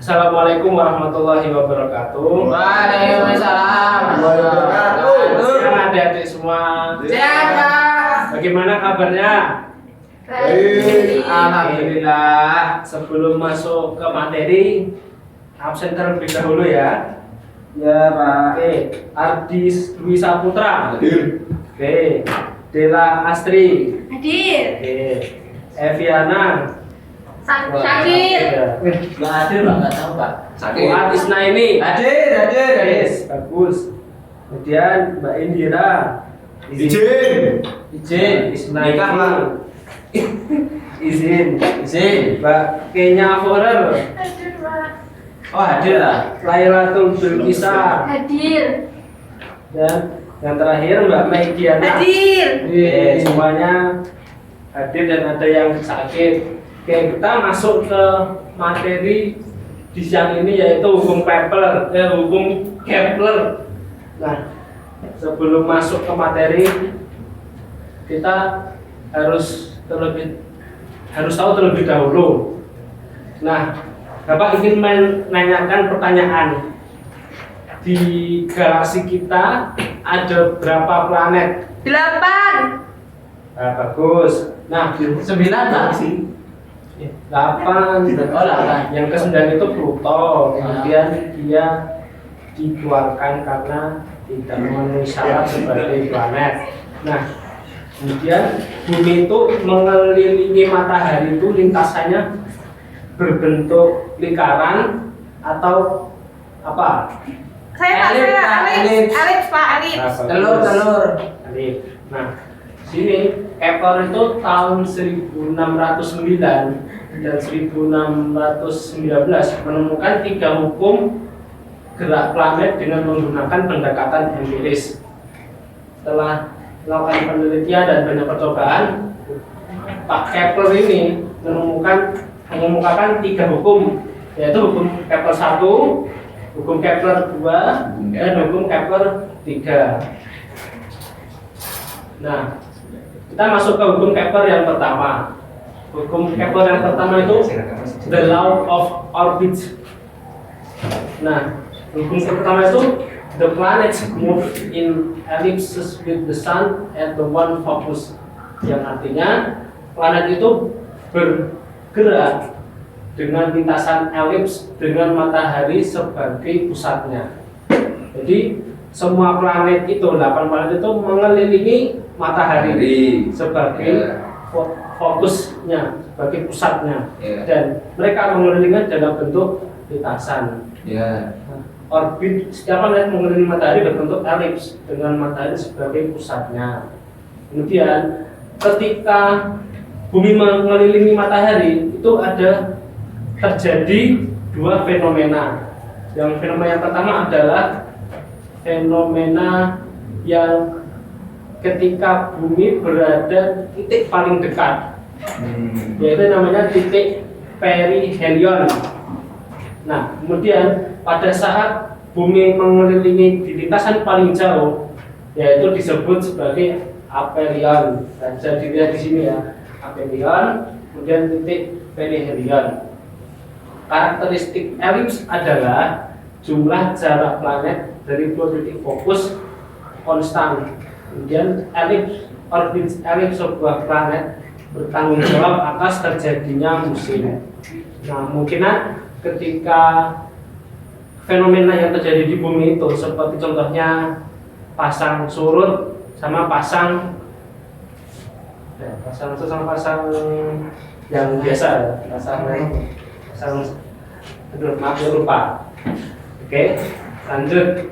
Assalamualaikum warahmatullahi wabarakatuh. Waalaikumsalam warahmatullahi wabarakatuh. Siang adik-adik semua. Siapa? Bagaimana kabarnya? Baik. Alhamdulillah. Sebelum masuk ke materi, absen terlebih dahulu ya. Ya Pak. Oke, Ardis Dwi Saputra. Hadir. Oke, Dela Astri. Hadir. Oke, Eviana. Sakit. Nggak hadir Pak, nggak tahu Pak. Fuad Isnaini. Hadir. Yes, bagus. Kemudian Mbak Indira. Izin. Izin. Isnaini. Nikah Pak. Izin. Izin. Mbak Kenya Forer. Hadir, Pak. Oh hadir lah. Lailatul Bilqisah. Hadir. Dan yang terakhir Mbak Megiana. Hadir. Oke, semuanya hadir dan ada yang sakit. Oke, kita masuk ke materi di siang ini yaitu hukum Kepler. Nah, sebelum masuk ke materi, kita harus tahu terlebih dahulu. Nah, Bapak ingin menanyakan pertanyaan. Di galaksi kita ada berapa planet? 8. Nah, bagus. Nah, 9 Pak. 8. Oh, 8. Yang ke-9 itu Pluto. Kemudian dia dikeluarkan karena tidak memenuhi syarat sebagai planet. Nah, kemudian bumi itu mengelilingi matahari itu lintasannya berbentuk lingkaran atau apa? Alif, Pak, Alif. Nah, bagus. Telur. Alif. Nah, sini Kepler itu tahun 1609 dan 1619 menemukan 3 hukum gerak planet dengan menggunakan pendekatan empiris. Setelah melakukan penelitian dan banyak percobaan, Pak Kepler ini mengemukakan 3 hukum, yaitu hukum Kepler 1, hukum Kepler 2, dan hukum Kepler 3. Nah, kita masuk ke hukum Kepler yang pertama. Hukum Kepler yang pertama itu the law of orbit. Nah, hukum pertama itu the planets move in ellipses with the sun at the one focus. Yang artinya planet itu bergerak dengan lintasan elips dengan matahari sebagai pusatnya. Jadi semua planet itu, 8 planet itu mengelilingi matahari sebagai fokusnya, sebagai pusatnya, dan mereka mengelilingi dalam bentuk lintasan. Orbit setiap planet mengelilingi matahari berbentuk elips dengan matahari sebagai pusatnya. Kemudian ketika bumi mengelilingi matahari itu ada terjadi 2 fenomena. Yang fenomena yang pertama adalah fenomena yang ketika bumi berada titik paling dekat, yaitu namanya titik perihelion. Nah, kemudian pada saat bumi mengelilingi di lintasan paling jauh, yaitu disebut sebagai aphelion. Nah, bisa dilihat di sini ya, aphelion, kemudian titik perihelion. Karakteristik elips adalah jumlah jarak planet dari 2 titik fokus konstan. Kemudian orbit elips sebuah planet bertanggung jawab atas terjadinya musim. Nah, mungkin ketika fenomena yang terjadi di bumi itu seperti contohnya pasang surut sama pasang yang biasa, maaf ya lupa. Oke, lanjut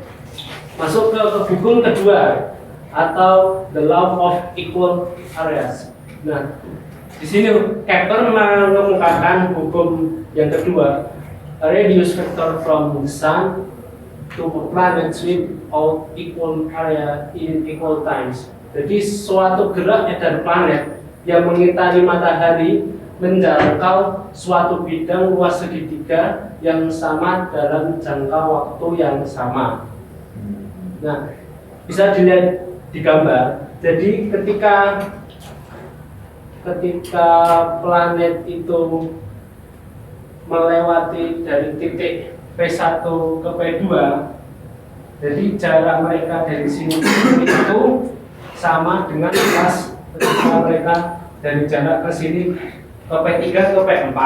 masuk ke hukum kedua atau the law of equal areas. Nah, di sini Kepler mengemukakan hukum yang kedua, a radius vector from the sun to a planet sweep out equal area in equal times. Jadi suatu gerak dari planet yang mengitari matahari menjangkau suatu bidang luas segitiga yang sama dalam jangka waktu yang sama. Nah, bisa dilihat di gambar. Jadi ketika planet itu melewati dari titik P1 ke P2, jadi jarak mereka dari sini ke sini itu sama dengan luas ketika mereka dari jarak ke sini ke P3 ke P4.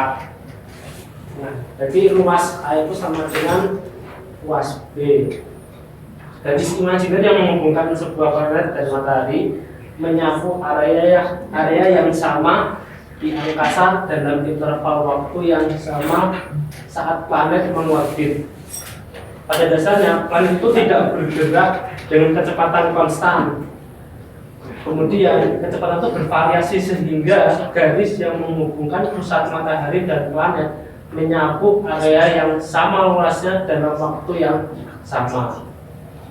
Nah, jadi luas A itu sama dengan luas B. Dari imajiner yang menghubungkan sebuah planet dan matahari menyapu area yang sama di angkasa dalam interval waktu yang sama saat planet mengorbit. Pada dasarnya planet itu tidak bergerak dengan kecepatan konstan. Kemudian kecepatan itu bervariasi sehingga garis yang menghubungkan pusat matahari dan planet menyapu area yang sama luasnya dalam waktu yang sama.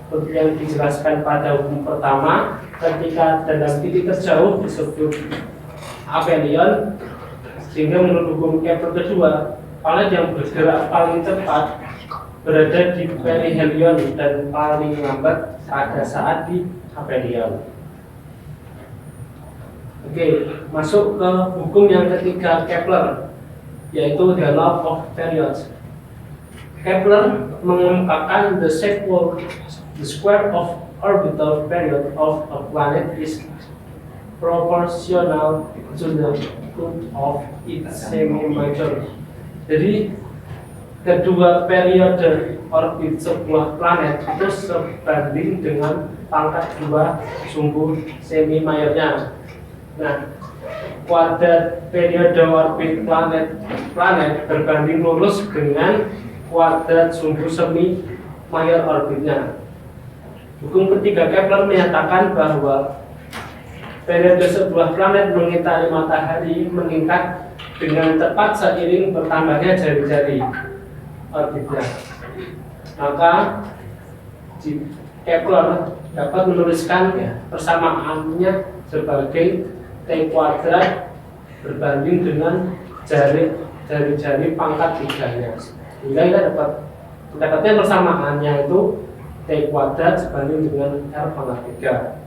Seperti yang dijelaskan pada hukum pertama, ketika dalam titik terjauh disebut aphelion, sehingga menurut hukum Kepler kedua, planet yang bergerak paling cepat berada di perihelion dan paling lambat pada saat di aphelion. Oke, masuk ke hukum yang ketiga Kepler, yaitu the law of periods. Kepler mengungkapkan the square of orbital period of a planet is proportional to the truth of its semi-major. Jadi kedua periode orbit sebuah planet itu sebanding dengan pangkat 2 sumbu semi-mayornya. Nah, kuadrat periode orbit planet berbanding lurus dengan kuadrat sumbu semi mayor orbitnya. Hukum ketiga Kepler menyatakan bahwa periode sebuah planet mengitari matahari meningkat dengan cepat seiring bertambahnya jari-jari orbitnya. Maka Kepler dapat menuliskan persamaannya sebagai T kuadrat berbanding dengan jari-jari pangkat 3-nya. Sehingga kita dapatnya persamaannya itu T kuadrat sebanding dengan R pangkat 3.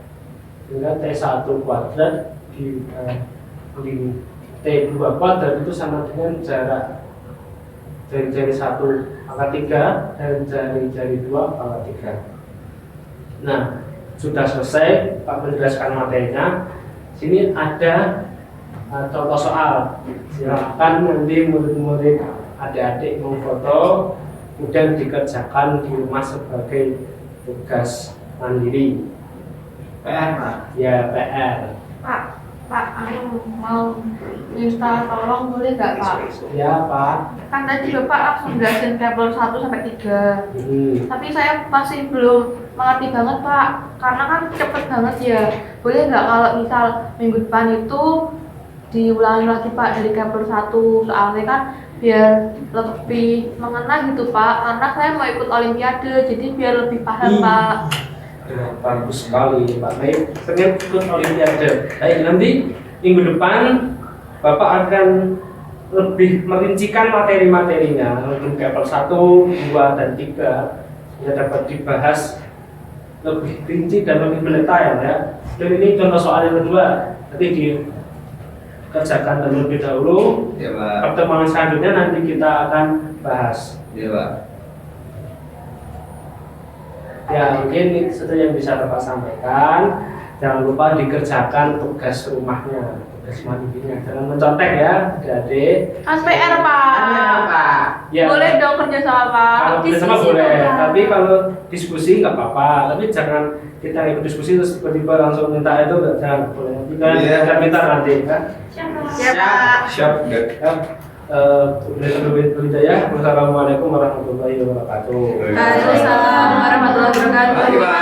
Sehingga T1 kuadrat di T2 kuadrat itu sama dengan jarak jari-jari 1 pangkat 3 dan jari-jari 2 pangkat 3. Nah, sudah selesai Pak menjelaskan materinya. Sini ada contoh soal. Silakan nanti murid-murid adik-adik memfoto, kemudian dikerjakan di rumah sebagai tugas mandiri. PR, Pak. Ya, PR. Pak, aku mau minta tolong boleh nggak Pak? Ya, Pak. Kan tadi Bapak langsung jelasin Kepler 1 sampai 3. Tapi saya masih belum mengerti banget Pak, karena kan cepet banget ya. Boleh nggak kalau misal minggu depan itu diulangi lagi Pak dari Kepler 1, soalnya kan biar lebih mengena gitu Pak, karena saya mau ikut olimpiade, jadi biar lebih paham Pak. Bagus sekali Pak. Baik, pengen ikut olimpiade. Baik, nanti minggu depan Bapak akan lebih merincikan materi-materinya untuk Kepler 1, 2, dan 3 ya, dapat dibahas lebih rinci dan lebih mendetail ya. Dan ini contoh soal yang kedua, nanti dikerjakan terlebih dahulu. Ya, Pak. Pertemuan selanjutnya nanti kita akan bahas. Ya, Pak. Ya, mungkin itu yang bisa Bapak sampaikan. Jangan lupa dikerjakan tugas rumahnya, tugas mandirinya. Jangan mencontek ya, adik-adik. Mas PR Pak. Ya, Boleh dong kerja sama Pak. kalau kerja sama Diskusi boleh, dong, Pak. tapi kalau diskusi nggak apa-apa. Tapi jangan kita ikut diskusi terus tiba-tiba langsung minta itu, jangan boleh. Kita Iya. minta nanti kan. Ya Pak. Siap, enggak? Ya, Wassalamualaikum warahmatullahi wabarakatuh. Waalaikumsalam warahmatullahi wabarakatuh. Terima kasih, Pak.